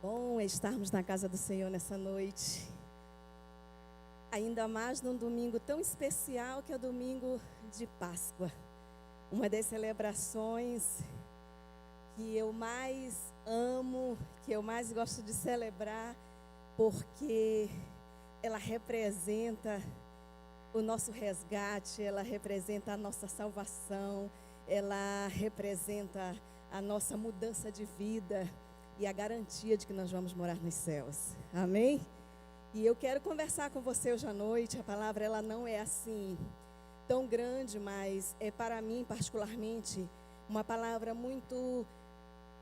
Bom é estarmos na casa do Senhor nessa noite. Ainda mais num domingo tão especial que é o domingo de Páscoa. Uma das celebrações que eu mais amo, que eu mais gosto de celebrar, porque ela representa o nosso resgate, ela representa a nossa salvação, ela representa a nossa mudança de vida e a garantia de que nós vamos morar nos céus. Amém? E eu quero conversar com você hoje à noite. A palavra ela não é assim tão grande, mas é para mim particularmente uma palavra muito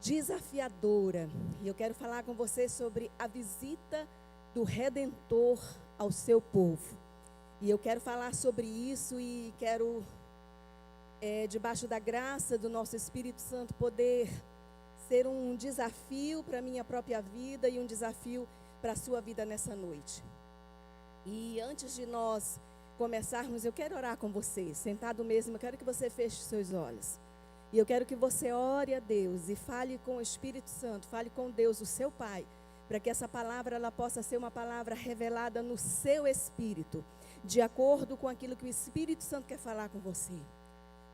desafiadora. E eu quero falar com você sobre a visita do Redentor ao seu povo. E eu quero falar sobre isso e quero, debaixo da graça do nosso Espírito Santo, poder ser um desafio para a minha própria vida e um desafio para a sua vida nessa noite. E antes de nós começarmos, eu quero orar com você, sentado mesmo, eu quero que você feche os seus olhos. E eu quero que você ore a Deus e fale com o Espírito Santo, fale com Deus, o seu Pai, para que essa palavra ela possa ser uma palavra revelada no seu espírito, de acordo com aquilo que o Espírito Santo quer falar com você.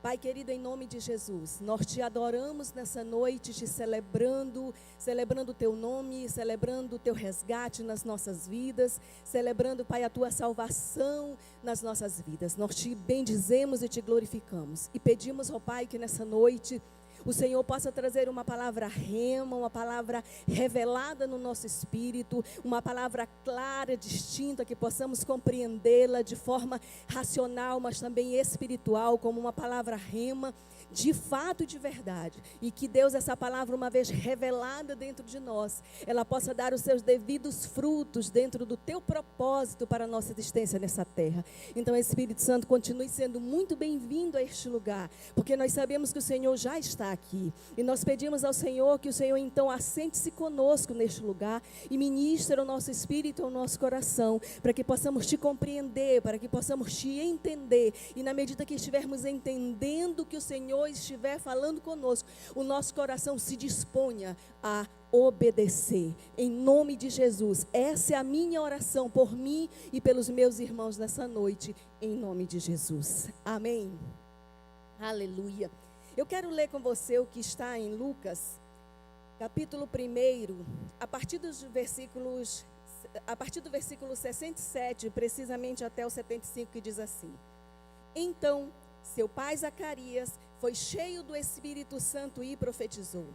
Pai querido, em nome de Jesus, nós te adoramos nessa noite, te celebrando o teu nome, celebrando o teu resgate nas nossas vidas, celebrando, Pai, a tua salvação nas nossas vidas. Nós te bendizemos e te glorificamos. E pedimos ao Pai que nessa noite o Senhor possa trazer uma palavra rema, uma palavra revelada no nosso espírito, uma palavra clara, distinta, que possamos compreendê-la de forma racional, mas também espiritual, como uma palavra rema, de fato e de verdade. E que Deus, essa palavra, uma vez revelada dentro de nós, ela possa dar os seus devidos frutos dentro do teu propósito para a nossa existência nessa terra. Então, Espírito Santo, continue sendo muito bem-vindo a este lugar, porque nós sabemos que o Senhor já está aqui. E nós pedimos ao Senhor que o Senhor, então, assente-se conosco neste lugar e ministre ao nosso espírito e ao nosso coração, para que possamos te compreender, para que possamos te entender. E na medida que estivermos entendendo que o Senhor estiver falando conosco, o nosso coração se disponha a obedecer, em nome de Jesus. Essa é a minha oração por mim e pelos meus irmãos nessa noite, em nome de Jesus. Amém. Aleluia. Eu quero ler com você o que está em Lucas, capítulo 1, a partir do versículo 67, precisamente até o 75, que diz assim: Então, seu pai Zacarias foi cheio do Espírito Santo e profetizou: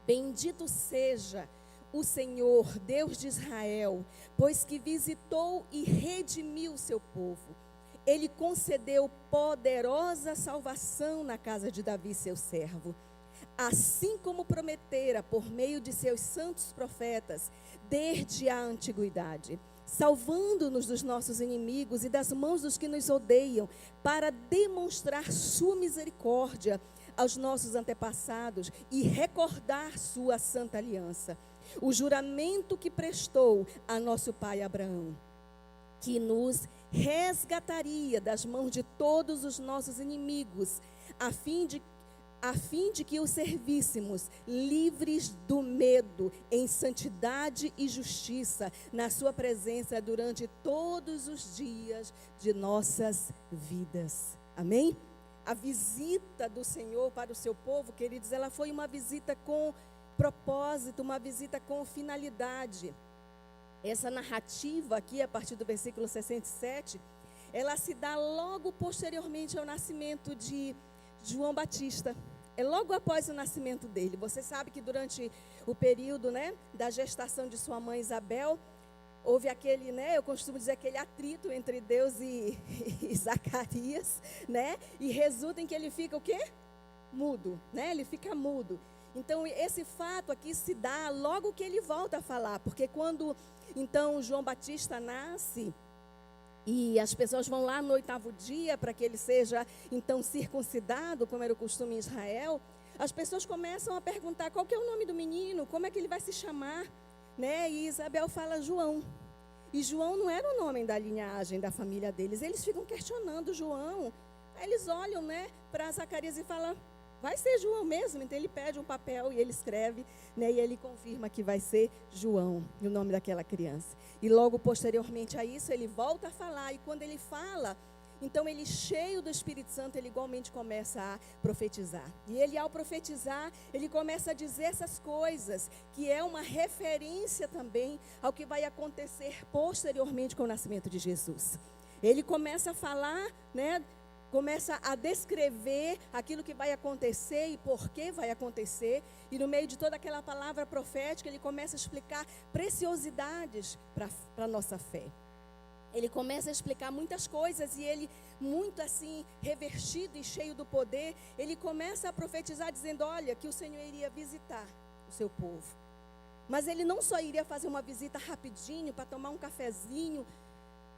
Bendito seja o Senhor, Deus de Israel, pois que visitou e redimiu o seu povo. Ele concedeu poderosa salvação na casa de Davi, seu servo, assim como prometera por meio de seus santos profetas, desde a antiguidade, salvando-nos dos nossos inimigos e das mãos dos que nos odeiam, para demonstrar sua misericórdia aos nossos antepassados e recordar sua santa aliança, o juramento que prestou a nosso pai Abraão, que nos resgataria das mãos de todos os nossos inimigos, a fim de que o servíssemos livres do medo, em santidade e justiça, na sua presença durante todos os dias de nossas vidas. Amém? A visita do Senhor para o seu povo, queridos, ela foi uma visita com propósito, uma visita com finalidade. Essa narrativa aqui, a partir do versículo 67, ela se dá logo posteriormente ao nascimento de João Batista. É logo após o nascimento dele. Você sabe que durante o período, da gestação de sua mãe Isabel, houve aquele, eu costumo dizer, aquele atrito entre Deus e Zacarias, e resulta em que ele fica o quê? Mudo, ele fica mudo. Então, esse fato aqui se dá logo que ele volta a falar, porque quando, então, João Batista nasce, e as pessoas vão lá no 8º dia para que ele seja, então, circuncidado, como era o costume em Israel, as pessoas começam a perguntar qual que é o nome do menino, como é que ele vai se chamar, E Isabel fala João. E João não era o nome da linhagem da família deles. Eles ficam questionando João. Aí eles olham, para Zacarias e falam: vai ser João mesmo. Então ele pede um papel e ele escreve, né, e ele confirma que vai ser João, o nome daquela criança. E logo posteriormente a isso, ele volta a falar, e quando ele fala, então ele, cheio do Espírito Santo, ele igualmente começa a profetizar. E ele, ao profetizar, ele começa a dizer essas coisas, que é uma referência também ao que vai acontecer posteriormente com o nascimento de Jesus. Ele começa a falar, né, começa a descrever aquilo que vai acontecer e por que vai acontecer. E no meio de toda aquela palavra profética, ele começa a explicar preciosidades para a nossa fé. Ele começa a explicar muitas coisas e ele, muito assim, revestido e cheio do poder, ele começa a profetizar dizendo, olha, que o Senhor iria visitar o seu povo. Mas ele não só iria fazer uma visita rapidinho, para tomar um cafezinho,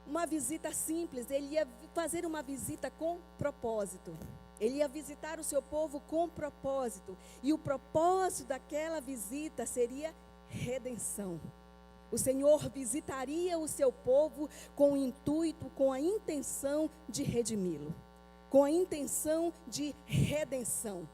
uma visita simples, ele ia fazer uma visita com propósito. Ele ia visitar o seu povo com propósito. E o propósito daquela visita seria redenção. O Senhor visitaria o seu povo com o intuito, com a intenção de redimi-lo, com a intenção de redenção.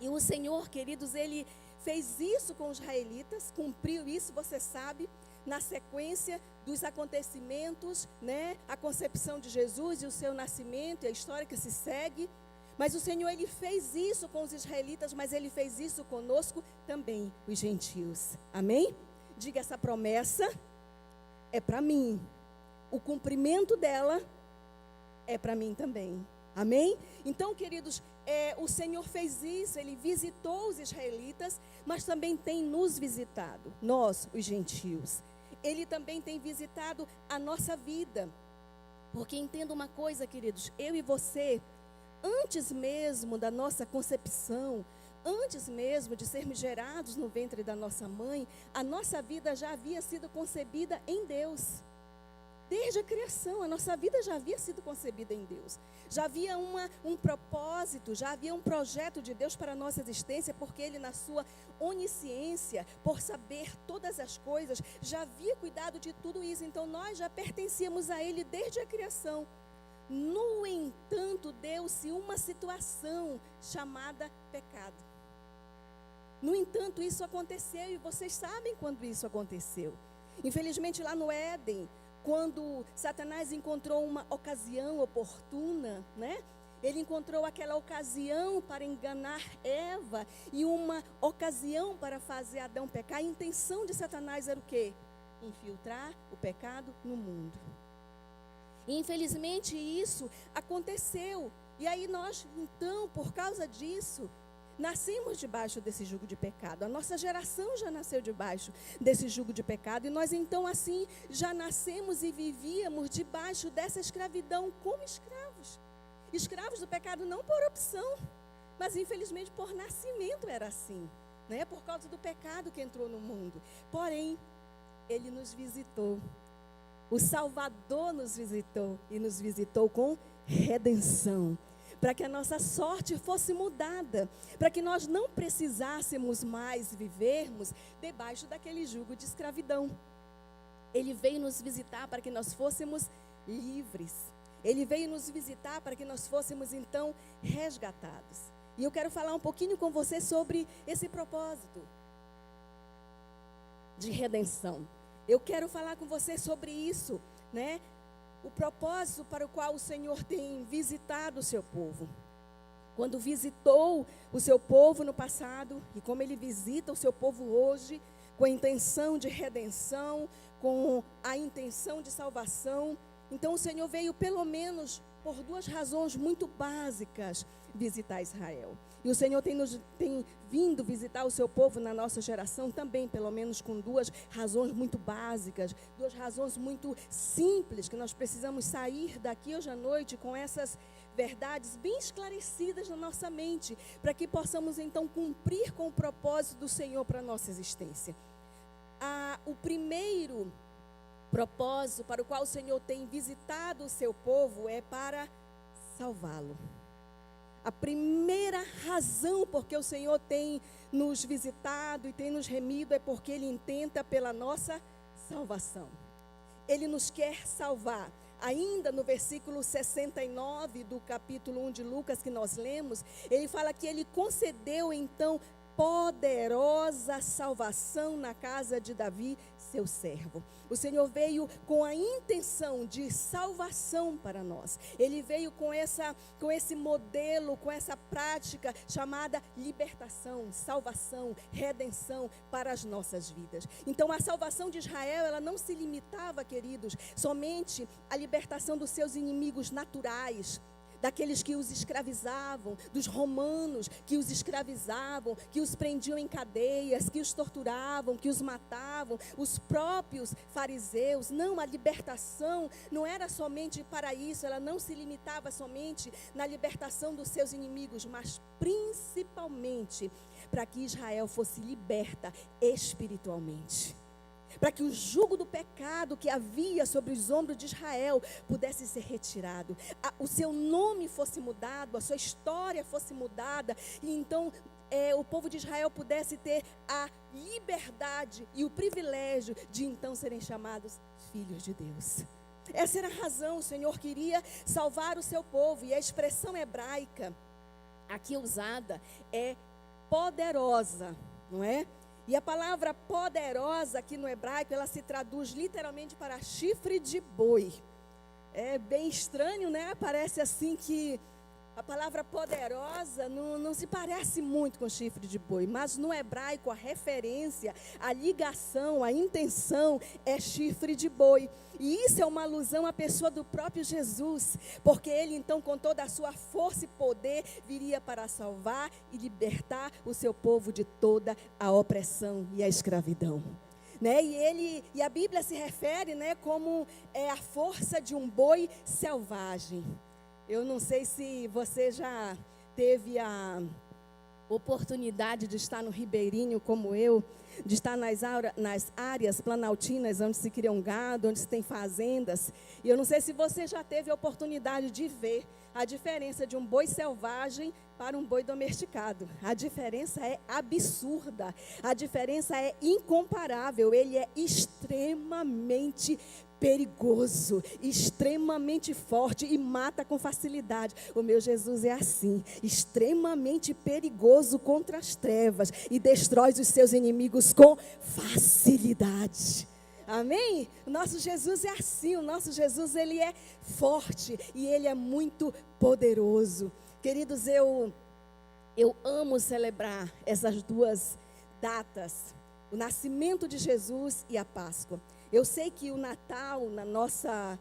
E o Senhor, queridos, ele fez isso com os israelitas, cumpriu isso, você sabe, na sequência dos acontecimentos, né? A concepção de Jesus e o seu nascimento, e a história que se segue. Mas o Senhor, ele fez isso com os israelitas, mas ele fez isso conosco também, os gentios. Amém? Diga, essa promessa é para mim. O cumprimento dela é para mim também. Amém? Então, queridos, o Senhor fez isso, ele visitou os israelitas, mas também tem nos visitado, nós, os gentios. Ele também tem visitado a nossa vida. Porque entenda uma coisa, queridos, eu e você, antes mesmo da nossa concepção, antes mesmo de sermos gerados no ventre da nossa mãe, a nossa vida já havia sido concebida em Deus. Desde a criação, a nossa vida já havia sido concebida em Deus. Já havia um propósito, já havia um projeto de Deus para a nossa existência, porque Ele, na sua onisciência, por saber todas as coisas, já havia cuidado de tudo isso. Então, nós já pertencíamos a Ele desde a criação. No entanto, deu-se uma situação chamada pecado. No entanto, isso aconteceu, e vocês sabem quando isso aconteceu. Infelizmente, lá no Éden, quando Satanás encontrou uma ocasião oportuna, né? Ele encontrou aquela ocasião para enganar Eva e uma ocasião para fazer Adão pecar. A intenção de Satanás era o quê? Infiltrar o pecado no mundo. E infelizmente isso aconteceu. E aí nós, então, por causa disso, nascemos debaixo desse jugo de pecado. A nossa geração já nasceu debaixo desse jugo de pecado. E nós então assim já nascemos e vivíamos debaixo dessa escravidão como escravos. Escravos do pecado não por opção, mas infelizmente por nascimento era assim, né? Por causa do pecado que entrou no mundo. Porém, Ele nos visitou. O Salvador nos visitou e nos visitou com redenção. Para que a nossa sorte fosse mudada, para que nós não precisássemos mais vivermos debaixo daquele jugo de escravidão. Ele veio nos visitar para que nós fôssemos livres. Ele veio nos visitar para que nós fôssemos então resgatados. E eu quero falar um pouquinho com você sobre esse propósito de redenção. Eu quero falar com você sobre isso, né? O propósito para o qual o Senhor tem visitado o seu povo. Quando visitou o seu povo no passado, e como Ele visita o seu povo hoje, com a intenção de redenção, com a intenção de salvação. Então o Senhor veio pelo menos por duas razões muito básicas visitar Israel. E o Senhor tem vindo visitar o seu povo na nossa geração também, pelo menos com duas razões muito básicas, duas razões muito simples, que nós precisamos sair daqui hoje à noite com essas verdades bem esclarecidas na nossa mente, para que possamos então cumprir com o propósito do Senhor para a nossa existência. O primeiro propósito para o qual o Senhor tem visitado o seu povo é para salvá-lo. A primeira razão por que o Senhor tem nos visitado e tem nos remido é porque Ele intenta pela nossa salvação. Ele nos quer salvar. ainda no versículo 69 do capítulo 1 de Lucas que nós lemos, ele fala que ele concedeu então poderosa salvação na casa de Davi, seu servo. O Senhor veio com a intenção de salvação para nós. Ele veio com esse modelo, com essa prática chamada libertação, salvação, redenção para as nossas vidas. Então a salvação de Israel, ela não se limitava, queridos, somente à libertação dos seus inimigos naturais, daqueles que os escravizavam, dos romanos que os escravizavam, que os prendiam em cadeias, que os torturavam, que os matavam, os próprios fariseus. Não, a libertação não era somente para isso, ela não se limitava somente na libertação dos seus inimigos, mas principalmente para que Israel fosse liberta espiritualmente. Para que o jugo do pecado que havia sobre os ombros de Israel pudesse ser retirado, o seu nome fosse mudado, a sua história fosse mudada, e então o povo de Israel pudesse ter a liberdade e o privilégio de então serem chamados filhos de Deus. Essa era a razão. O Senhor queria salvar o seu povo, e a expressão hebraica aqui usada é poderosa, não é? E a palavra poderosa aqui no hebraico, ela se traduz literalmente para chifre de boi. É bem estranho, né? Parece assim que a palavra poderosa não se parece muito com chifre de boi, mas no hebraico a referência, a ligação, a intenção é chifre de boi. E isso é uma alusão à pessoa do próprio Jesus, porque ele então com toda a sua força e poder viria para salvar e libertar o seu povo de toda a opressão e a escravidão. Né? E a Bíblia se refere, né, como a força de um boi selvagem. Eu não sei se você já teve a oportunidade de estar no Ribeirinho como eu, de estar nas áreas planaltinas onde se criam gado, onde se tem fazendas. E eu não sei se você já teve a oportunidade de ver a diferença de um boi selvagem para um boi domesticado. A diferença é absurda, a diferença é incomparável. Ele é extremamente perigoso, extremamente forte e mata com facilidade. O meu Jesus é assim, extremamente perigoso contra as trevas e destrói os seus inimigos com facilidade. Amém? O nosso Jesus é assim, o nosso Jesus, ele é forte e ele é muito poderoso. Queridos, eu amo celebrar essas duas datas, o nascimento de Jesus e a Páscoa. Eu sei que o Natal, na nossa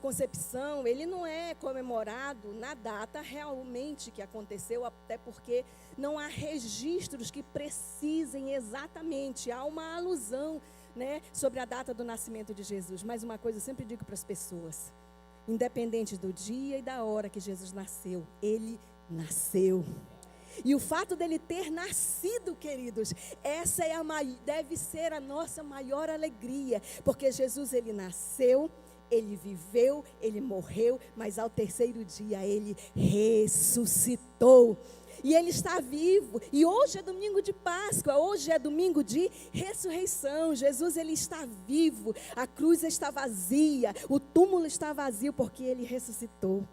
concepção, ele não é comemorado na data realmente que aconteceu, até porque não há registros que precisem exatamente. Há uma alusão, né, sobre a data do nascimento de Jesus. Mas uma coisa eu sempre digo para as pessoas: independente do dia e da hora que Jesus nasceu, ele nasceu. E o fato dele ter nascido, queridos, essa deve ser a nossa maior alegria, porque Jesus, ele nasceu, ele viveu, ele morreu, mas ao terceiro dia ele ressuscitou. E ele está vivo, e hoje é domingo de Páscoa, hoje é domingo de ressurreição. Jesus, ele está vivo, a cruz está vazia, o túmulo está vazio, porque ele ressuscitou.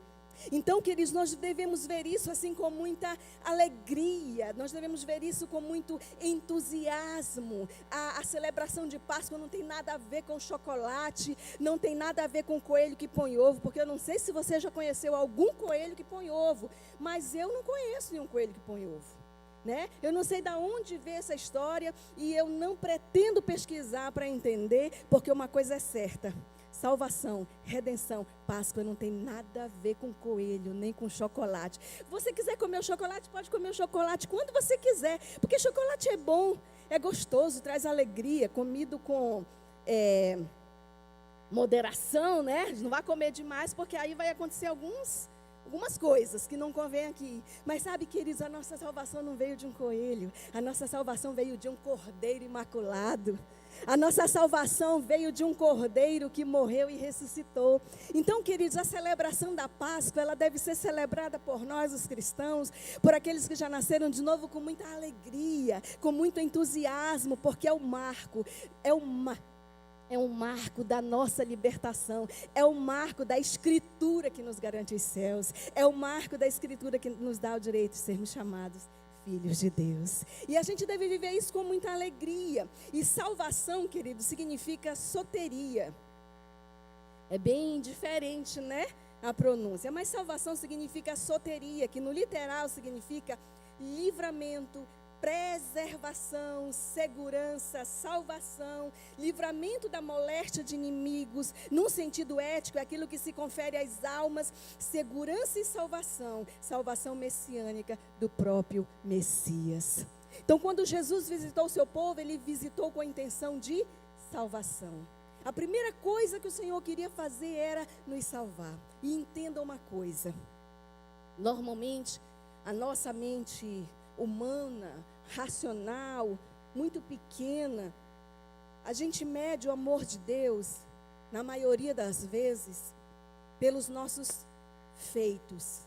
Então, queridos, nós devemos ver isso assim com muita alegria, nós devemos ver isso com muito entusiasmo. A celebração de Páscoa não tem nada a ver com chocolate, não tem nada a ver com coelho que põe ovo, porque eu não sei se você já conheceu algum coelho que põe ovo, mas eu não conheço nenhum coelho que põe ovo, né? Eu não sei de onde veio essa história e eu não pretendo pesquisar para entender, porque uma coisa é certa: salvação, redenção, Páscoa não tem nada a ver com coelho, nem com chocolate. Você quiser comer o chocolate, pode comer o chocolate quando você quiser, porque chocolate é bom, é gostoso, traz alegria, comido com moderação, né? Não vai comer demais, porque aí vai acontecer algumas coisas que não convém aqui. Mas sabe, queridos, a nossa salvação não veio de um coelho, a nossa salvação veio de um cordeiro imaculado. A nossa salvação veio de um cordeiro que morreu e ressuscitou. Então, queridos, a celebração da Páscoa, ela deve ser celebrada por nós, os cristãos, por aqueles que já nasceram de novo, com muita alegria, com muito entusiasmo, porque é o marco, É um marco da nossa libertação. É um marco da Escritura que nos garante os céus. É o marco da Escritura que nos dá o direito de sermos chamados filhos de Deus. E a gente deve viver isso com muita alegria. E salvação, querido, significa soteria. É bem diferente, né? A pronúncia. Mas salvação significa soteria, que no literal significa livramento, preservação, segurança, salvação, livramento da moléstia de inimigos, num sentido ético, é aquilo que se confere às almas, segurança e salvação, salvação messiânica do próprio Messias. Então, quando Jesus visitou o seu povo, ele visitou com a intenção de salvação. A primeira coisa que o Senhor queria fazer era nos salvar. E entenda uma coisa, normalmente a nossa mente humana, racional, muito pequena, a gente mede o amor de Deus, na maioria das vezes, pelos nossos feitos.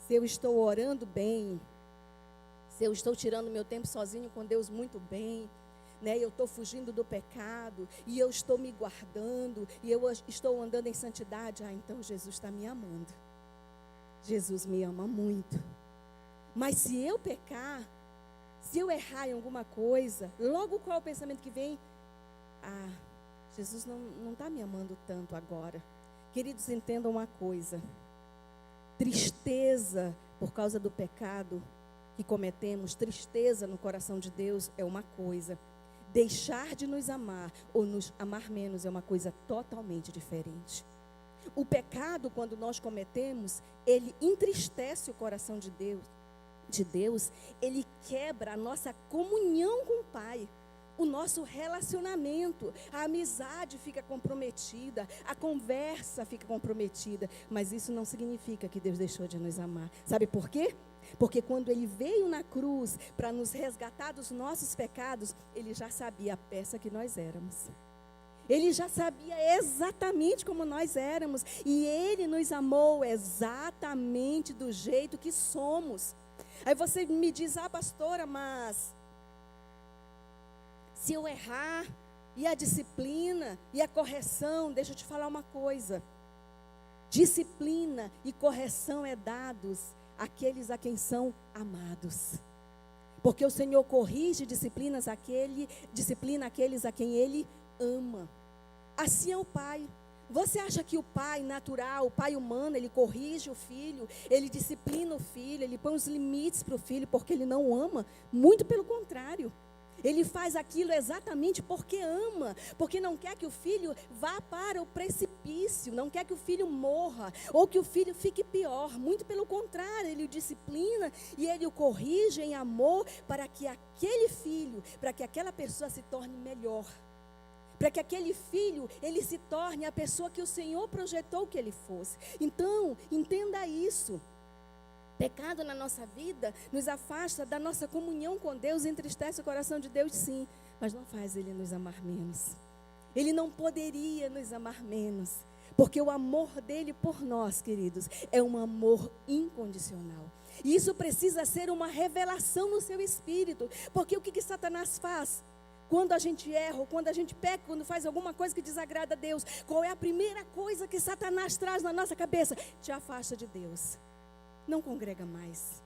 Se eu estou orando bem, se eu estou tirando meu tempo sozinho com Deus muito bem, né, eu estou fugindo do pecado, e eu estou me guardando, e eu estou andando em santidade, então Jesus está me amando. Jesus me ama muito. Mas se eu pecar, se eu errar em alguma coisa, logo qual é o pensamento que vem? Jesus não está me amando tanto agora. Queridos, entendam uma coisa. Tristeza por causa do pecado que cometemos, tristeza no coração de Deus é uma coisa. Deixar de nos amar ou nos amar menos é uma coisa totalmente diferente. O pecado, quando nós cometemos, ele entristece o coração de Deus, ele quebra a nossa comunhão com o Pai, o nosso relacionamento, a amizade fica comprometida, a conversa fica comprometida, mas isso não significa que Deus deixou de nos amar. Sabe por quê? Porque quando ele veio na cruz para nos resgatar dos nossos pecados, ele já sabia a peça que nós éramos. Ele já sabia exatamente como nós éramos, e ele nos amou exatamente do jeito que somos. Aí você me diz, pastora, mas se eu errar, e a disciplina, e a correção, deixa eu te falar uma coisa. Disciplina e correção é dados àqueles a quem são amados. Porque o Senhor corrige, disciplina aqueles a quem Ele ama. Assim é o Pai. Você acha que o pai natural, o pai humano, ele corrige o filho, ele disciplina o filho, ele põe os limites para o filho porque ele não ama? Muito pelo contrário. Ele faz aquilo exatamente porque ama, porque não quer que o filho vá para o precipício, não quer que o filho morra, ou que o filho fique pior. Muito pelo contrário, ele o disciplina e ele o corrige em amor para que aquele filho, para que aquela pessoa se torne melhor. Para que aquele filho, ele se torne a pessoa que o Senhor projetou que ele fosse. Então, entenda isso. Pecado na nossa vida nos afasta da nossa comunhão com Deus, entristece o coração de Deus, sim, mas não faz Ele nos amar menos. Ele não poderia nos amar menos, porque o amor dele por nós, queridos, é um amor incondicional. E isso precisa ser uma revelação no seu espírito, porque o que Satanás faz? Quando a gente erra, ou quando a gente peca, quando faz alguma coisa que desagrada a Deus, qual é a primeira coisa que Satanás traz na nossa cabeça? Te afasta de Deus. Não congrega mais,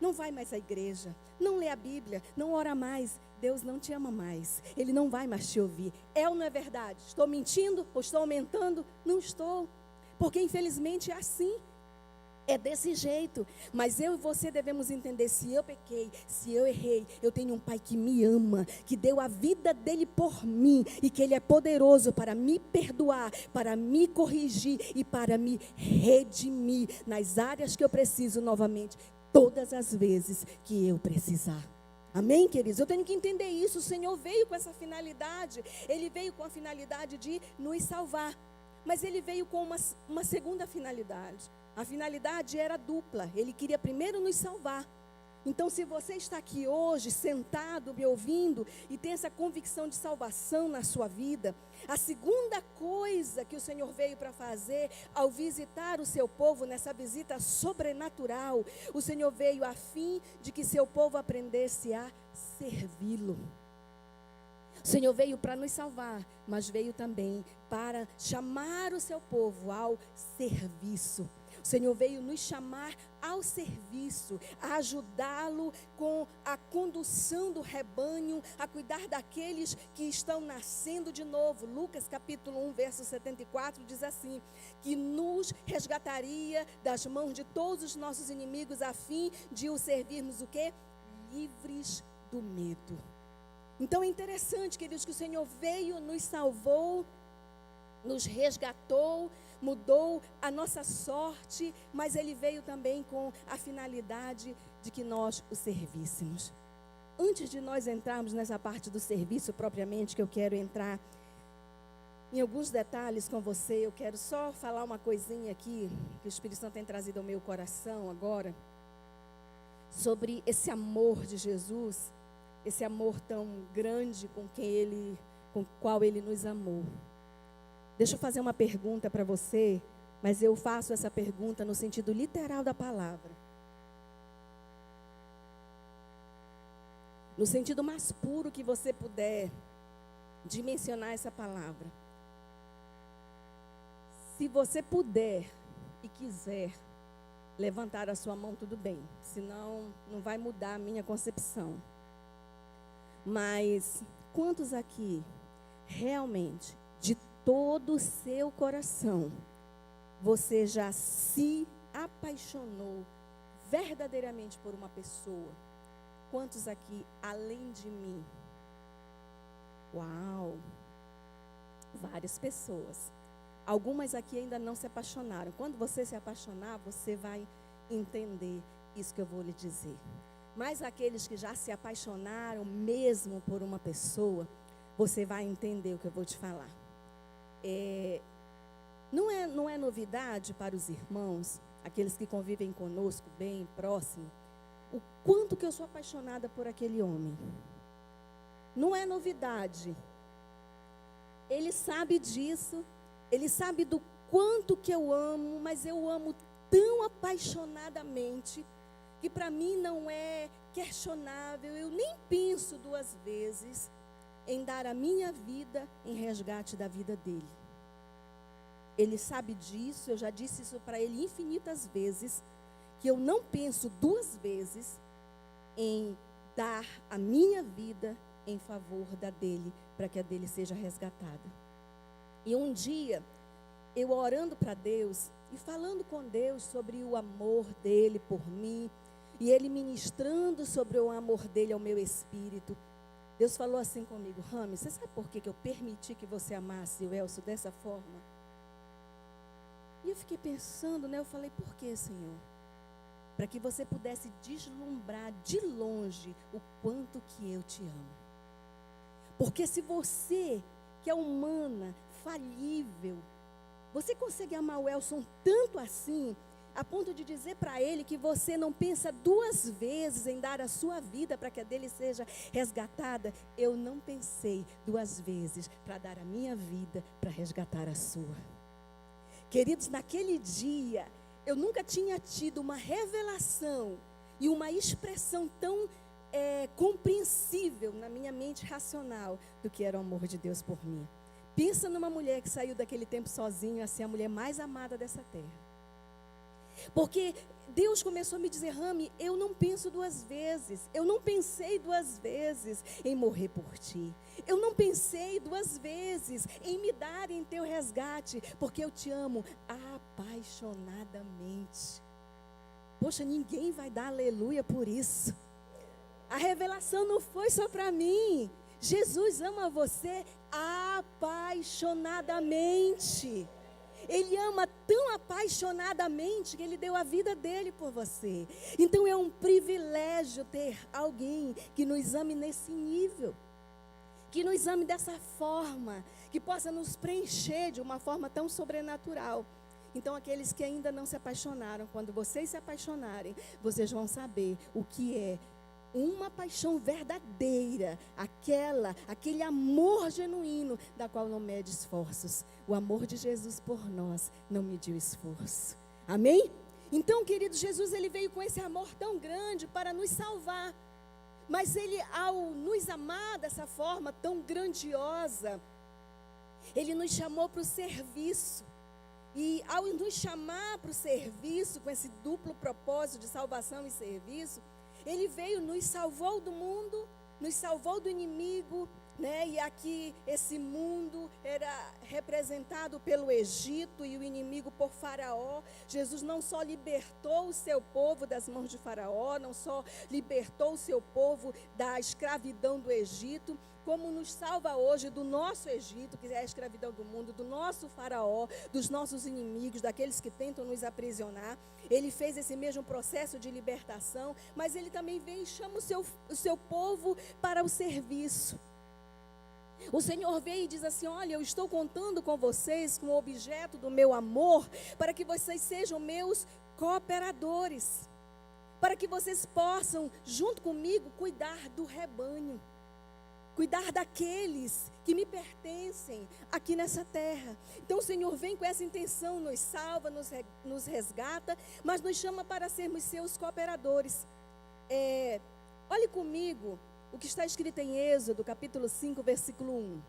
não vai mais à igreja, não lê a Bíblia, não ora mais. Deus não te ama mais, Ele não vai mais te ouvir. É ou não é verdade? Estou mentindo ou estou aumentando? Não estou, porque infelizmente é assim, é desse jeito. Mas eu e você devemos entender, se eu pequei, se eu errei, eu tenho um Pai que me ama, que deu a vida dele por mim, e que Ele é poderoso para me perdoar, para me corrigir e para me redimir nas áreas que eu preciso novamente, todas as vezes que eu precisar. Amém, queridos? Eu tenho que entender isso. O Senhor veio com essa finalidade, Ele veio com a finalidade de nos salvar, mas Ele veio com uma segunda finalidade. A finalidade era dupla. Ele queria primeiro nos salvar. Então, se você está aqui hoje, sentado, me ouvindo, e tem essa convicção de salvação na sua vida, a segunda coisa que o Senhor veio para fazer, ao visitar o seu povo, nessa visita sobrenatural, o Senhor veio a fim de que seu povo aprendesse a servi-lo. O Senhor veio para nos salvar, mas veio também para chamar o seu povo ao serviço. O Senhor veio nos chamar ao serviço, a ajudá-lo com a condução do rebanho, a cuidar daqueles que estão nascendo de novo. Lucas capítulo 1, verso 74 diz assim, que nos resgataria das mãos de todos os nossos inimigos, a fim de o servirmos o quê? Livres do medo. Então é interessante, queridos, que o Senhor veio, nos salvou, nos resgatou, mudou a nossa sorte, mas Ele veio também com a finalidade de que nós o servíssemos. Antes de nós entrarmos nessa parte do serviço propriamente, que eu quero entrar em alguns detalhes com você, eu quero só falar uma coisinha aqui, que o Espírito Santo tem trazido ao meu coração agora, sobre esse amor de Jesus, esse amor tão grande com o qual Ele nos amou. Deixa eu fazer uma pergunta para você, mas eu faço essa pergunta no sentido literal da palavra. No sentido mais puro que você puder dimensionar essa palavra. Se você puder e quiser levantar a sua mão, tudo bem. Senão, não vai mudar a minha concepção. Mas, quantos aqui realmente, de todo o seu coração, você já se apaixonou verdadeiramente por uma pessoa? Quantos aqui, além de mim? Uau! Várias pessoas. Algumas aqui ainda não se apaixonaram. Quando você se apaixonar, você vai entender isso que eu vou lhe dizer. Mas aqueles que já se apaixonaram mesmo por uma pessoa, você vai entender o que eu vou te falar. Não é novidade para os irmãos, aqueles que convivem conosco bem próximo, o quanto que eu sou apaixonada por aquele homem. Não é novidade. Ele sabe disso, ele sabe do quanto que eu amo, mas eu amo tão apaixonadamente, que para mim não é questionável, eu nem penso duas vezes em dar a minha vida em resgate da vida dele. Ele sabe disso, eu já disse isso para ele infinitas vezes, que eu não penso duas vezes em dar a minha vida em favor da dele, para que a dele seja resgatada. E um dia, eu orando para Deus e falando com Deus sobre o amor dele por mim, e ele ministrando sobre o amor dele ao meu espírito, Deus falou assim comigo: Rami, você sabe por que eu permiti que você amasse o Elcio dessa forma? E eu fiquei pensando, né? Eu falei, por que, Senhor? Para que você pudesse deslumbrar de longe o quanto que eu te amo. Porque se você, que é humana, falível, você consegue amar o Elson tanto assim, a ponto de dizer para ele que você não pensa duas vezes em dar a sua vida para que a dele seja resgatada. Eu não pensei duas vezes para dar a minha vida para resgatar a sua. Queridos, naquele dia, eu nunca tinha tido uma revelação e uma expressão tão compreensível na minha mente racional do que era o amor de Deus por mim. Pensa numa mulher que saiu daquele tempo sozinha, a ser a mulher mais amada dessa terra. Porque Deus começou a me dizer: Rami, eu não penso duas vezes, eu não pensei duas vezes em morrer por ti. Eu não pensei duas vezes em me dar em teu resgate, porque eu te amo apaixonadamente. Poxa, ninguém vai dar aleluia por isso. A revelação não foi só para mim. Jesus ama você apaixonadamente. Ele ama tão apaixonadamente que ele deu a vida dele por você. Então é um privilégio ter alguém que nos ame nesse nível, que nos ame dessa forma, que possa nos preencher de uma forma tão sobrenatural. Então aqueles que ainda não se apaixonaram, quando vocês se apaixonarem, vocês vão saber o que é uma paixão verdadeira, aquele amor genuíno, da qual não mede esforços. O amor de Jesus por nós não mediu esforço. Amém? Então, querido, Jesus, ele veio com esse amor tão grande para nos salvar. Mas Ele, ao nos amar dessa forma tão grandiosa, Ele nos chamou para o serviço. E ao nos chamar para o serviço, com esse duplo propósito de salvação e serviço, Ele veio, nos salvou do mundo, nos salvou do inimigo, né? E aqui esse mundo era representado pelo Egito e o inimigo por Faraó. Jesus não só libertou o seu povo das mãos de Faraó, não só libertou o seu povo da escravidão do Egito, como nos salva hoje do nosso Egito, que é a escravidão do mundo, do nosso Faraó, dos nossos inimigos, daqueles que tentam nos aprisionar. Ele fez esse mesmo processo de libertação, mas Ele também vem e chama o seu povo para o serviço. O Senhor veio e diz assim: olha, eu estou contando com vocês, com o objeto do meu amor, para que vocês sejam meus cooperadores, para que vocês possam, junto comigo, cuidar do rebanho, cuidar daqueles que me pertencem aqui nessa terra. Então o Senhor vem com essa intenção, nos salva, nos resgata, mas nos chama para sermos seus cooperadores. Olhe comigo o que está escrito em Êxodo, capítulo 5, versículo 1.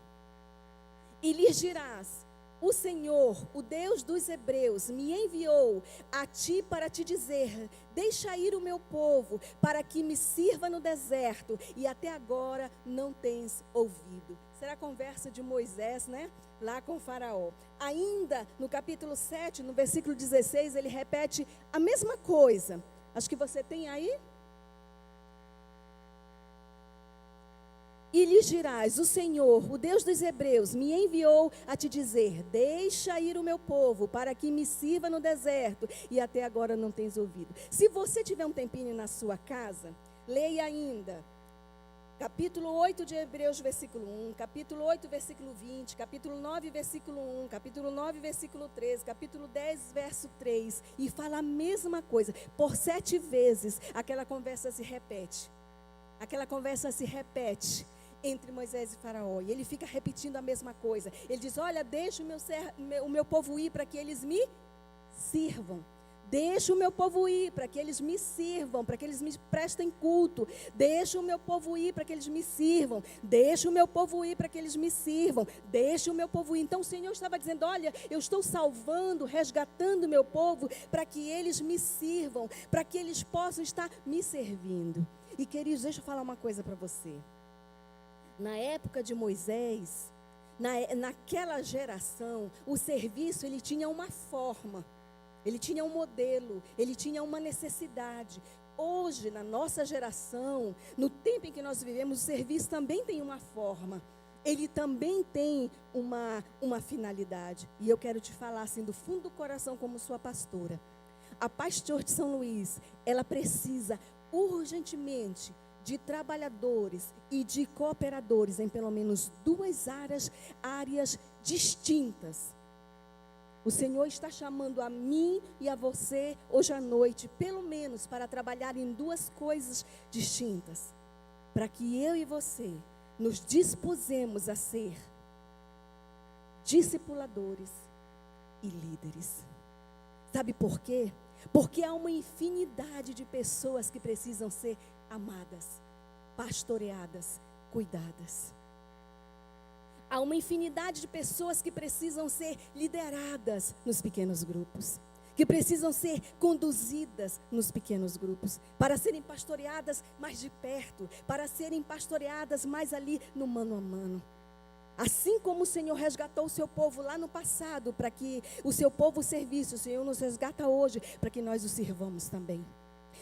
E lhes dirás: o Senhor, o Deus dos Hebreus, me enviou a ti para te dizer: deixa ir o meu povo, para que me sirva no deserto, e até agora não tens ouvido. Será a conversa de Moisés, né? Lá com Faraó. Ainda no capítulo 7, no versículo 16, ele repete a mesma coisa. Acho que você tem aí. E lhes dirás: o Senhor, o Deus dos Hebreus, me enviou a te dizer: deixa ir o meu povo, para que me sirva no deserto, e até agora não tens ouvido. Se você tiver um tempinho na sua casa, leia ainda capítulo 8 de Hebreus, versículo 1, capítulo 8, versículo 20, capítulo 9, versículo 1, capítulo 9, versículo 13, capítulo 10, verso 3, e fala a mesma coisa. Por 7 vezes aquela conversa se repete. Aquela conversa se repete entre Moisés e Faraó, e ele fica repetindo a mesma coisa. Ele diz: olha, deixa o meu povo ir para que eles me sirvam. Deixa o meu povo ir para que eles me sirvam, para que eles me prestem culto. Deixa o meu povo ir para que eles me sirvam. Deixa o meu povo ir para que eles me sirvam. Deixa o meu povo ir. Então o Senhor estava dizendo: olha, eu estou salvando, resgatando o meu povo para que eles me sirvam, para que eles possam estar me servindo. E queridos, deixa eu falar uma coisa para você. Na época de Moisés, naquela geração, o serviço ele tinha uma forma, ele tinha um modelo, ele tinha uma necessidade. Hoje, na nossa geração, no tempo em que nós vivemos, o serviço também tem uma forma. Ele também tem uma finalidade. E eu quero te falar assim, do fundo do coração, como sua pastora. A Pastor de São Luís, ela precisa urgentemente de trabalhadores e de cooperadores em pelo menos 2 áreas distintas. O Senhor está chamando a mim e a você hoje à noite, pelo menos para trabalhar em 2 coisas distintas, para que eu e você nos dispusemos a ser discipuladores e líderes. Sabe por quê? Porque há uma infinidade de pessoas que precisam ser amadas, pastoreadas, cuidadas. Há uma infinidade de pessoas que precisam ser lideradas nos pequenos grupos, que precisam ser conduzidas nos pequenos grupos, para serem pastoreadas mais de perto, para serem pastoreadas mais ali no mano a mano. Assim como o Senhor resgatou o seu povo lá no passado, para que o seu povo servisse, o Senhor nos resgata hoje, para que nós o sirvamos também.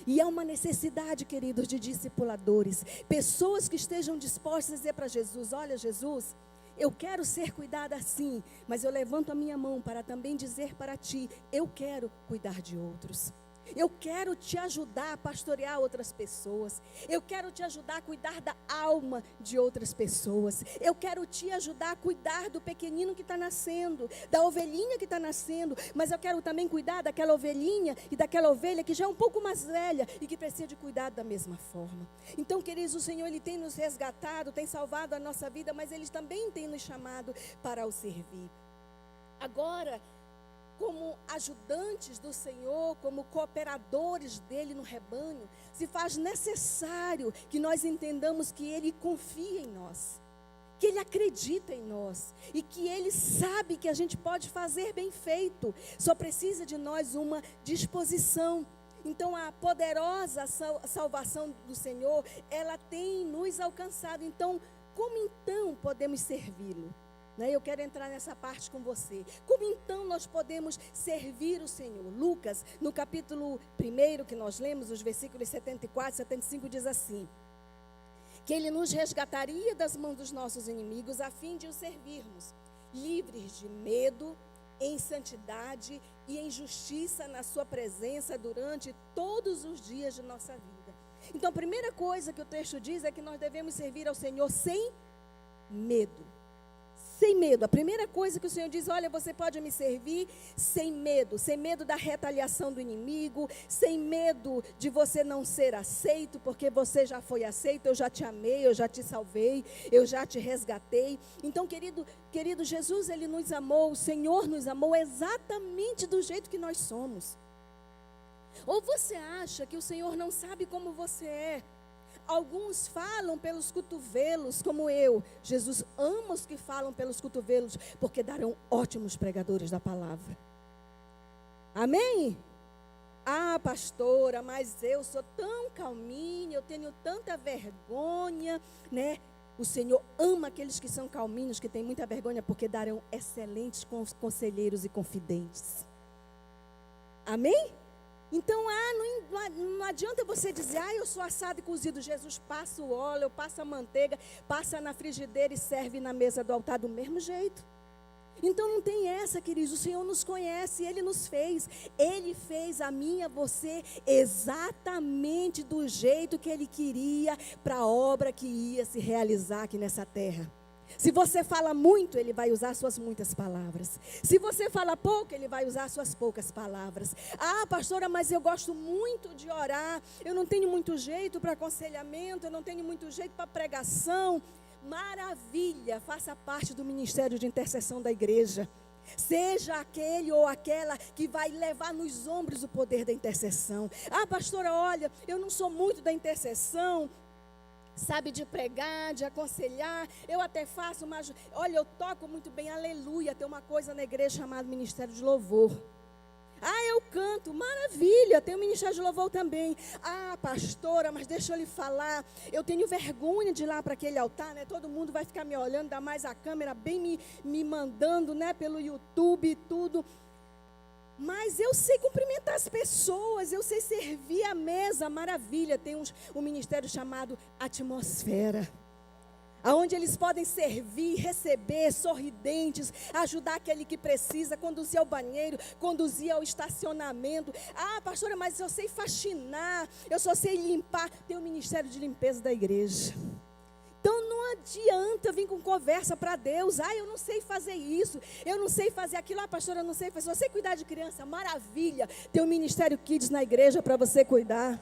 E há uma necessidade, queridos, de discipuladores, pessoas que estejam dispostas a dizer para Jesus: olha, Jesus, eu quero ser cuidada assim, mas eu levanto a minha mão para também dizer para ti: eu quero cuidar de outros. Eu quero te ajudar a pastorear outras pessoas. Eu quero te ajudar a cuidar da alma de outras pessoas. Eu quero te ajudar a cuidar do pequenino que está nascendo, da ovelhinha que está nascendo. Mas eu quero também cuidar daquela ovelhinha e daquela ovelha que já é um pouco mais velha e que precisa de cuidado da mesma forma. Então, queridos, o Senhor ele tem nos resgatado, tem salvado a nossa vida, mas Ele também tem nos chamado para o servir. Agora, como ajudantes do Senhor, como cooperadores dele no rebanho, se faz necessário que nós entendamos que Ele confia em nós, que Ele acredita em nós e que Ele sabe que a gente pode fazer bem feito, só precisa de nós uma disposição. Então a poderosa salvação do Senhor, ela tem nos alcançado. Então, como então podemos servi-lo? Eu quero entrar nessa parte com você. Como então nós podemos servir o Senhor? Lucas, no capítulo 1 que nós lemos, os versículos 74 e 75, diz assim: que Ele nos resgataria das mãos dos nossos inimigos, a fim de o servirmos, livres de medo, em santidade e em justiça na sua presença durante todos os dias de nossa vida. Então, a primeira coisa que o texto diz é que nós devemos servir ao Senhor sem medo. Sem medo. A primeira coisa que o Senhor diz: olha, você pode me servir sem medo da retaliação do inimigo, sem medo de você não ser aceito, porque você já foi aceito, eu já te amei, eu já te salvei, eu já te resgatei. Então, querido, Jesus, Ele nos amou, o Senhor nos amou exatamente do jeito que nós somos. Ou você acha que o Senhor não sabe como você é? Alguns falam pelos cotovelos, como eu. Jesus ama os que falam pelos cotovelos, porque darão ótimos pregadores da palavra. Amém? Ah, pastora, mas eu sou tão calminha, eu tenho tanta vergonha, né? O Senhor ama aqueles que são calminhos, que têm muita vergonha, porque darão excelentes conselheiros e confidentes. Amém? Então, não adianta você dizer: eu sou assado e cozido. Jesus passa o óleo, passa a manteiga, passa na frigideira e serve na mesa do altar do mesmo jeito. Então não tem essa, queridos. O Senhor nos conhece, Ele nos fez. Ele fez a mim e a você exatamente do jeito que Ele queria para a obra que ia se realizar aqui nessa terra. Se você fala muito, Ele vai usar suas muitas palavras. Se você fala pouco, Ele vai usar suas poucas palavras. Ah, pastora, mas eu gosto muito de orar. Eu não tenho muito jeito para aconselhamento. Eu não tenho muito jeito para pregação. Maravilha, faça parte do ministério de intercessão da igreja. Seja aquele ou aquela que vai levar nos ombros o poder da intercessão. Ah, pastora, olha, eu não sou muito da intercessão, sabe, de pregar, de aconselhar. Eu até faço, mas olha, eu toco muito bem, aleluia. Tem uma coisa na igreja chamada Ministério de Louvor. Ah, eu canto, maravilha, tem um ministério de louvor também. Ah, pastora, mas deixa eu lhe falar, eu tenho vergonha de ir lá para aquele altar, né? Todo mundo vai ficar me olhando, dá mais a câmera bem me mandando, né? Pelo YouTube e tudo. Mas eu sei cumprimentar as pessoas, eu sei servir a mesa, maravilha. Tem um ministério chamado Atmosfera, aonde eles podem servir, receber, sorridentes, ajudar aquele que precisa, conduzir ao banheiro, conduzir ao estacionamento. Ah, pastora, mas eu sei faxinar, eu só sei limpar. Tem o ministério de limpeza da igreja. Então não adianta vir com conversa para Deus. Ah, eu não sei fazer isso, eu não sei fazer aquilo. Ah, pastora, eu não sei fazer. Eu sei cuidar de criança, maravilha. Tem o Ministério Kids na igreja para você cuidar.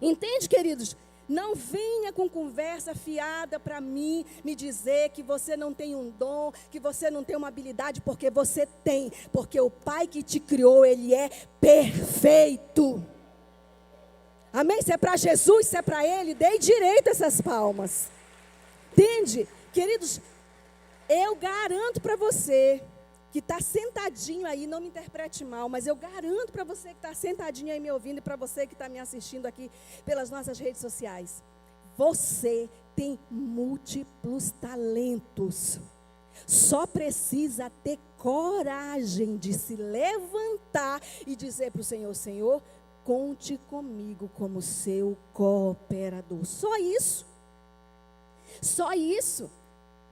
Entende, queridos? Não venha com conversa fiada para mim, me dizer que você não tem um dom, que você não tem uma habilidade, porque você tem. Porque o Pai que te criou, Ele é perfeito. Amém? Se é para Jesus, se é para Ele, dê direito essas palmas. Entende? Queridos, eu garanto para você que está sentadinho aí, não me interprete mal, mas eu garanto para você que está sentadinho aí me ouvindo e para você que está me assistindo aqui pelas nossas redes sociais, você tem múltiplos talentos. Só precisa ter coragem de se levantar e dizer para o Senhor: Senhor, conte comigo como seu cooperador. Só isso. Só isso.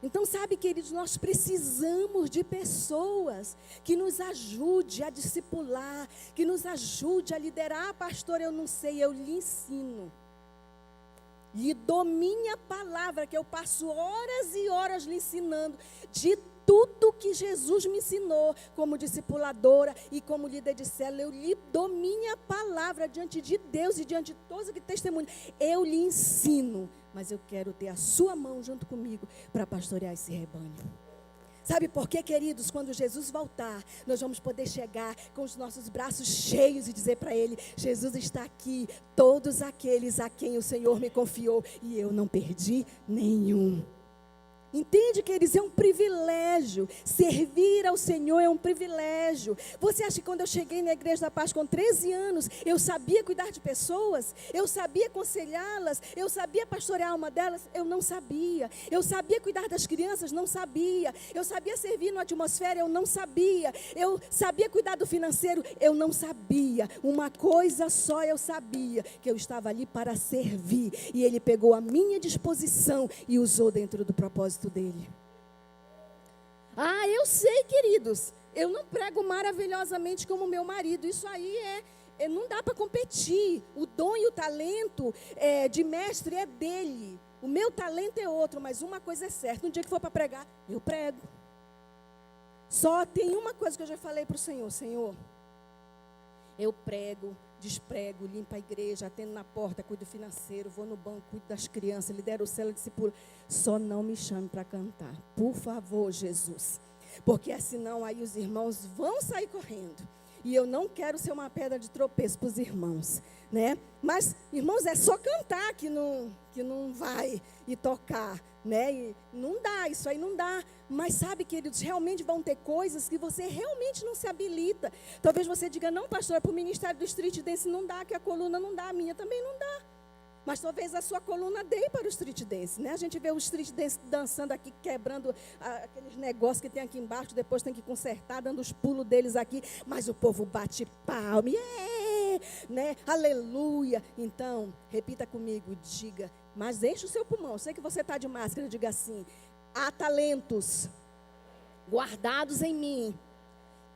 Então, sabe, queridos, nós precisamos de pessoas que nos ajude a discipular, que nos ajude a liderar. Ah, pastor, eu não sei, eu lhe ensino. Lhe dou minha palavra, que eu passo horas e horas lhe ensinando de tudo que Jesus me ensinou como discipuladora e como líder de célula. Eu lhe dou minha palavra diante de Deus e diante de todos que testemunham. Eu lhe ensino, mas eu quero ter a sua mão junto comigo para pastorear esse rebanho. Sabe por quê, queridos? Quando Jesus voltar, nós vamos poder chegar com os nossos braços cheios e dizer para Ele: Jesus está aqui, todos aqueles a quem o Senhor me confiou, e eu não perdi nenhum. Entende, queridos? É um privilégio. Servir ao Senhor é um privilégio. Você acha que quando eu cheguei na Igreja da Paz com 13 anos, eu sabia cuidar de pessoas? Eu sabia aconselhá-las? Eu sabia pastorear uma delas? Eu não sabia. Eu sabia cuidar das crianças? Não sabia. Eu sabia servir na atmosfera? Eu não sabia. Eu sabia cuidar do financeiro? Eu não sabia. Uma coisa só eu sabia, que eu estava ali para servir. E Ele pegou a minha disposição e usou dentro do propósito dele. Eu sei, queridos, eu não prego maravilhosamente como meu marido. Isso aí não dá para competir. O dom e o talento de mestre é dele. O meu talento é outro, mas uma coisa é certa: no dia que for para pregar, eu prego. Só tem uma coisa que eu já falei para o Senhor: Senhor, eu prego, desprego, limpo a igreja, atendo na porta, cuido do financeiro, vou no banco, cuido das crianças, lidero o célula, discípulo. Só não me chame para cantar, por favor, Jesus. Porque senão aí os irmãos vão sair correndo. E eu não quero ser uma pedra de tropeço para os irmãos, né? Mas, irmãos, é só cantar que não vai e tocar, né? E não dá, isso aí não dá. Mas sabe, queridos, realmente vão ter coisas que você realmente não se habilita. Talvez você diga: não, pastor, para o ministério do street dance não dá, que a coluna não dá, a minha também não dá. Mas talvez a sua coluna dê para o street dance, né? A gente vê o street dance dançando aqui, quebrando aqueles negócios que tem aqui embaixo, depois tem que consertar, dando os pulos deles aqui. Mas o povo bate palma, né? Aleluia. Então, repita comigo, diga, mas enche o seu pulmão. Eu sei que você está de máscara, diga assim: há talentos guardados em mim,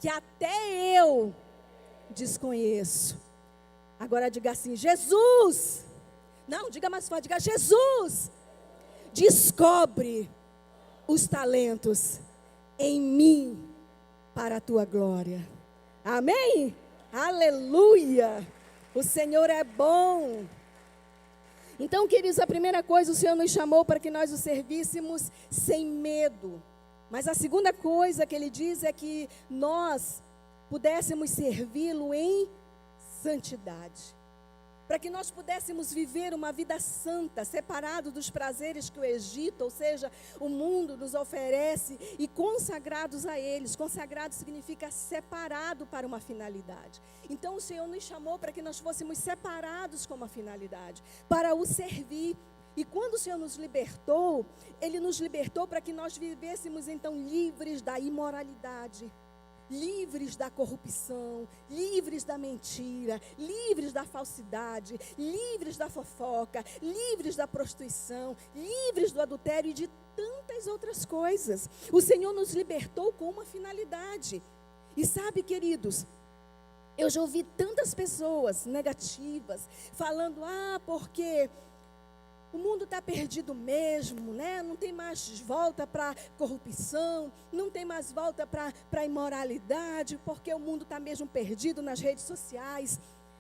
que até eu desconheço. Agora diga assim: Jesus... Não, diga mais forte, diga: Jesus, descobre os talentos em mim para a tua glória. Amém? Aleluia! O Senhor é bom. Então, queridos, a primeira coisa, o Senhor nos chamou para que nós o servíssemos sem medo. Mas a segunda coisa que Ele diz é que nós pudéssemos servi-lo em santidade. Para que nós pudéssemos viver uma vida santa, separado dos prazeres que o Egito, ou seja, o mundo nos oferece, e consagrados a eles. Consagrado significa separado para uma finalidade. Então o Senhor nos chamou para que nós fôssemos separados com uma finalidade, para o servir. E quando o Senhor nos libertou, Ele nos libertou para que nós vivêssemos então livres da imoralidade, livres da corrupção, livres da mentira, livres da falsidade, livres da fofoca, livres da prostituição, livres do adultério e de tantas outras coisas. O Senhor nos libertou com uma finalidade. E sabe, queridos, eu já ouvi tantas pessoas negativas falando: porque o mundo está perdido mesmo, né? Não tem mais volta para corrupção, não tem mais volta para a imoralidade, porque o mundo está mesmo perdido nas redes sociais.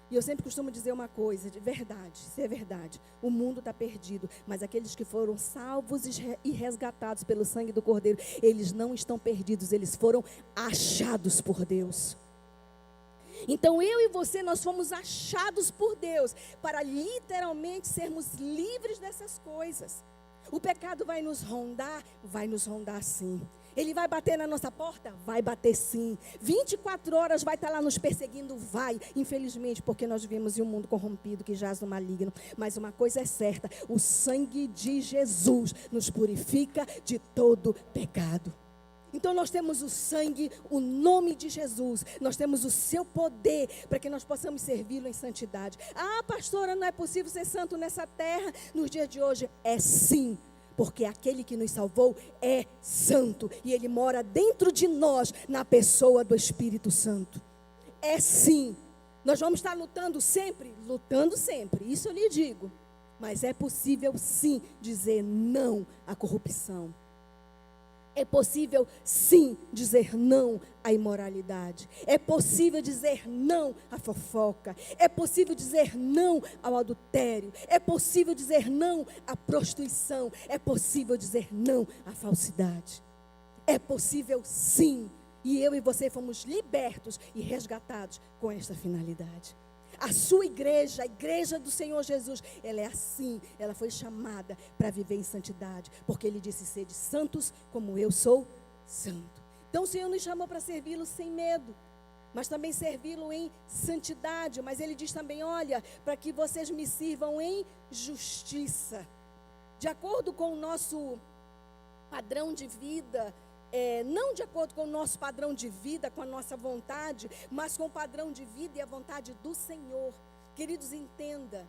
E eu sempre costumo dizer uma coisa, de verdade, isso é verdade: o mundo está perdido, mas aqueles que foram salvos e resgatados pelo sangue do Cordeiro, eles não estão perdidos, eles foram achados por Deus. Então eu e você, nós fomos achados por Deus para literalmente sermos livres dessas coisas. O pecado vai nos rondar sim. Ele vai bater na nossa porta? Vai bater sim. 24 horas vai estar lá nos perseguindo? Vai. Infelizmente, porque nós vivemos em um mundo corrompido que jaz no maligno. Mas uma coisa é certa: o sangue de Jesus nos purifica de todo pecado. Então nós temos o sangue, o nome de Jesus, nós temos o seu poder para que nós possamos servi-lo em santidade. Pastora, não é possível ser santo nessa terra nos dias de hoje? É sim, porque aquele que nos salvou é santo e Ele mora dentro de nós na pessoa do Espírito Santo. É sim, nós vamos estar lutando sempre, isso eu lhe digo. Mas é possível sim dizer não à corrupção. É possível sim dizer não à imoralidade. É possível dizer não à fofoca. É possível dizer não ao adultério. É possível dizer não à prostituição. É possível dizer não à falsidade. É possível sim. E eu e você fomos libertos e resgatados com esta finalidade. A sua igreja, a igreja do Senhor Jesus, ela é assim, ela foi chamada para viver em santidade, porque Ele disse: sede santos como eu sou santo. Então o Senhor nos chamou para servi-lo sem medo, mas também servi-lo em santidade. Mas Ele diz também: olha, para que vocês me sirvam em justiça, de acordo com o nosso padrão de vida. Não de acordo com o nosso padrão de vida, com a nossa vontade, mas com o padrão de vida e a vontade do Senhor. Queridos, entenda,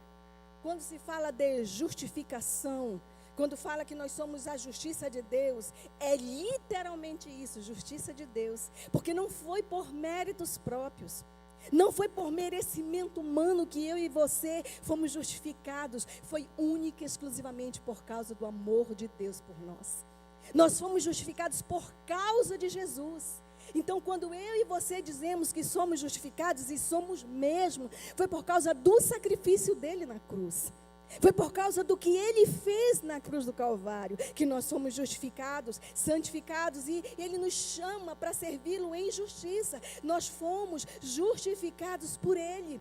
quando se fala de justificação, quando fala que nós somos a justiça de Deus, é literalmente isso, justiça de Deus, porque não foi por méritos próprios, não foi por merecimento humano que eu e você fomos justificados, foi única e exclusivamente por causa do amor de Deus por nós. Nós fomos justificados por causa de Jesus. Então, quando eu e você dizemos que somos justificados, e somos mesmo, foi por causa do sacrifício dele na cruz. Foi por causa do que ele fez na cruz do Calvário, que nós somos justificados, santificados, e ele nos chama para servi-lo em justiça. Nós fomos justificados por ele.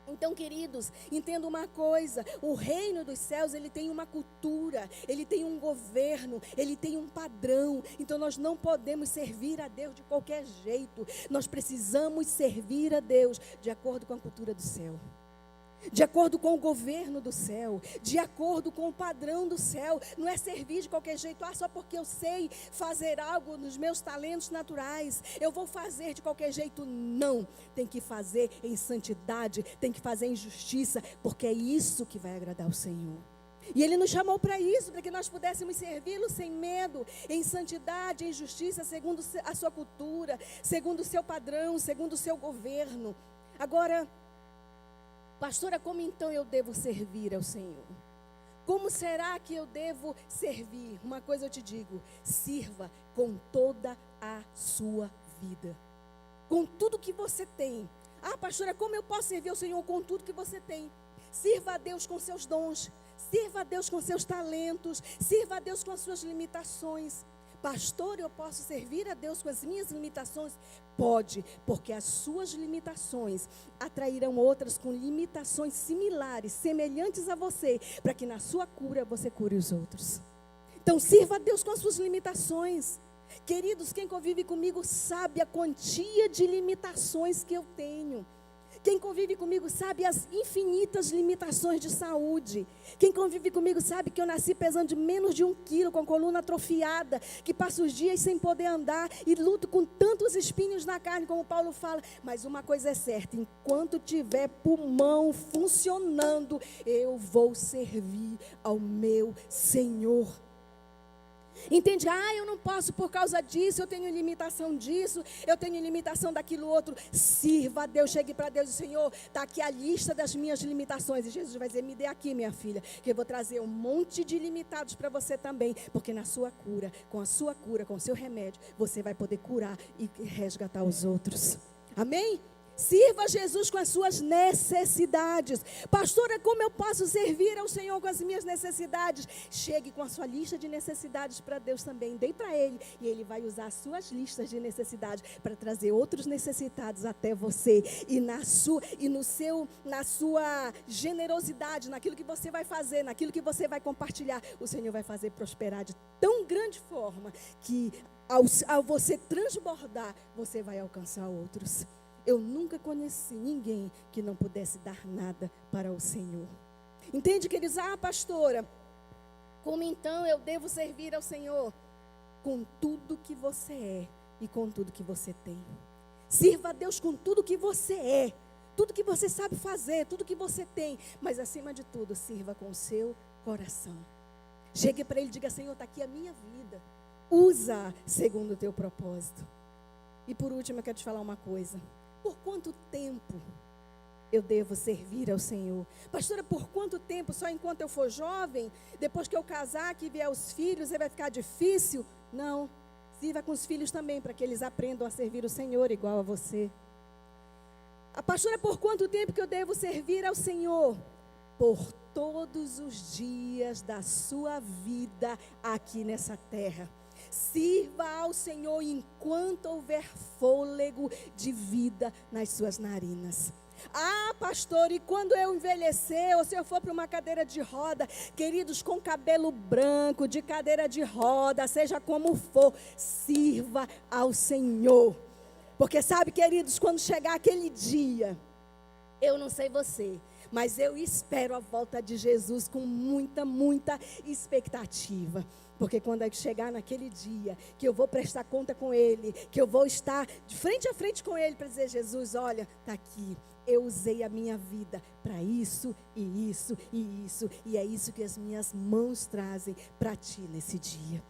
Então, queridos, entenda uma coisa: o reino dos céus, ele tem uma cultura, ele tem um governo, ele tem um padrão. Então nós não podemos servir a Deus de qualquer jeito. Nós precisamos servir a Deus de acordo com a cultura do céu, de acordo com o governo do céu, de acordo com o padrão do céu. Não é servir de qualquer jeito, só porque eu sei fazer algo nos meus talentos naturais, eu vou fazer de qualquer jeito. Não, tem que fazer em santidade, tem que fazer em justiça, porque é isso que vai agradar o Senhor. E Ele nos chamou para isso, para que nós pudéssemos servi-lo sem medo, em santidade, em justiça, segundo a sua cultura, segundo o seu padrão, segundo o seu governo. Agora, pastora, como então eu devo servir ao Senhor? Como será que eu devo servir? Uma coisa eu te digo: sirva com toda a sua vida, com tudo que você tem. Pastora, como eu posso servir ao Senhor com tudo que você tem? Sirva a Deus com seus dons, sirva a Deus com seus talentos, sirva a Deus com as suas limitações. Pastor, eu posso servir a Deus com as minhas limitações? Pode, porque as suas limitações atrairão outras com limitações similares, semelhantes a você, para que na sua cura você cure os outros. Então sirva a Deus com as suas limitações. Queridos, quem convive comigo sabe a quantia de limitações que eu tenho. Quem convive comigo sabe as infinitas limitações de saúde. Quem convive comigo sabe que eu nasci pesando de menos de 1 quilo, com a coluna atrofiada, que passo os dias sem poder andar e luto com tantos espinhos na carne, como Paulo fala. Mas uma coisa é certa: enquanto tiver pulmão funcionando, eu vou servir ao meu Senhor. Entende? Eu não posso por causa disso, eu tenho limitação disso, eu tenho limitação daquilo outro. Sirva a Deus, chegue para Deus e: Senhor, está aqui a lista das minhas limitações. E Jesus vai dizer: me dê aqui, minha filha, que eu vou trazer um monte de limitados para você também. Porque na sua cura, com o seu remédio, você vai poder curar e resgatar os outros. Amém? Sirva a Jesus com as suas necessidades. Pastora, como eu posso servir ao Senhor com as minhas necessidades? Chegue com a sua lista de necessidades para Deus também. Dê para Ele. E Ele vai usar as suas listas de necessidades para trazer outros necessitados até você. E na sua generosidade, naquilo que você vai fazer, naquilo que você vai compartilhar, o Senhor vai fazer prosperar de tão grande forma que ao você transbordar, você vai alcançar outros. Eu nunca conheci ninguém que não pudesse dar nada para o Senhor. Entende, queridos? Pastora, como então eu devo servir ao Senhor? Com tudo que você é e com tudo que você tem. Sirva a Deus com tudo que você é, tudo que você sabe fazer, tudo que você tem. Mas acima de tudo, sirva com o seu coração. Chegue para Ele e diga: Senhor, está aqui a minha vida. Usa segundo o teu propósito. E por último, eu quero te falar uma coisa. Por quanto tempo eu devo servir ao Senhor? Pastora, por quanto tempo? Só enquanto eu for jovem? Depois que eu casar, que vier os filhos, aí vai ficar difícil? Não. Sirva com os filhos também, para que eles aprendam a servir o Senhor igual a você. Pastora, por quanto tempo que eu devo servir ao Senhor? Por todos os dias da sua vida aqui nessa terra. Sirva ao Senhor enquanto houver fôlego de vida nas suas narinas. Ah, pastor, e quando eu envelhecer, ou se eu for para uma cadeira de roda, queridos, com cabelo branco, de cadeira de roda, seja como for, sirva ao Senhor. Porque sabe, queridos, quando chegar aquele dia, eu não sei você, mas eu espero a volta de Jesus com muita expectativa. Porque quando eu chegar naquele dia, que eu vou prestar conta com Ele, que eu vou estar de frente a frente com Ele para dizer: Jesus, olha, está aqui. Eu usei a minha vida para isso, e isso, e isso. E é isso que as minhas mãos trazem para ti nesse dia.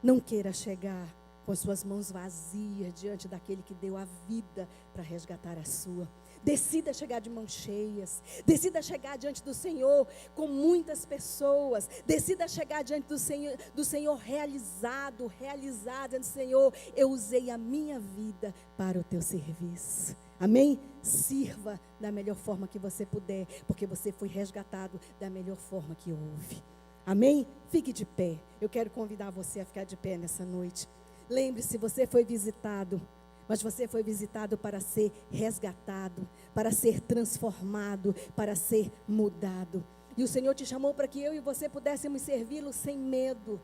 Não queira chegar com as suas mãos vazias diante daquele que deu a vida para resgatar a sua. Decida chegar de mãos cheias. Decida chegar diante do Senhor com muitas pessoas. Decida chegar diante do Senhor realizado, dizendo: Senhor, eu usei a minha vida para o teu serviço. Amém? Sirva da melhor forma que você puder, porque você foi resgatado da melhor forma que houve. Amém? Fique de pé. Eu quero convidar você a ficar de pé nessa noite. Lembre-se, você foi visitado, mas você foi visitado para ser resgatado, para ser transformado, para ser mudado. E o Senhor te chamou para que eu e você pudéssemos servi-lo sem medo,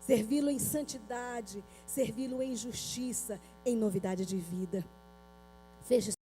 servi-lo em santidade, servi-lo em justiça, em novidade de vida. Feche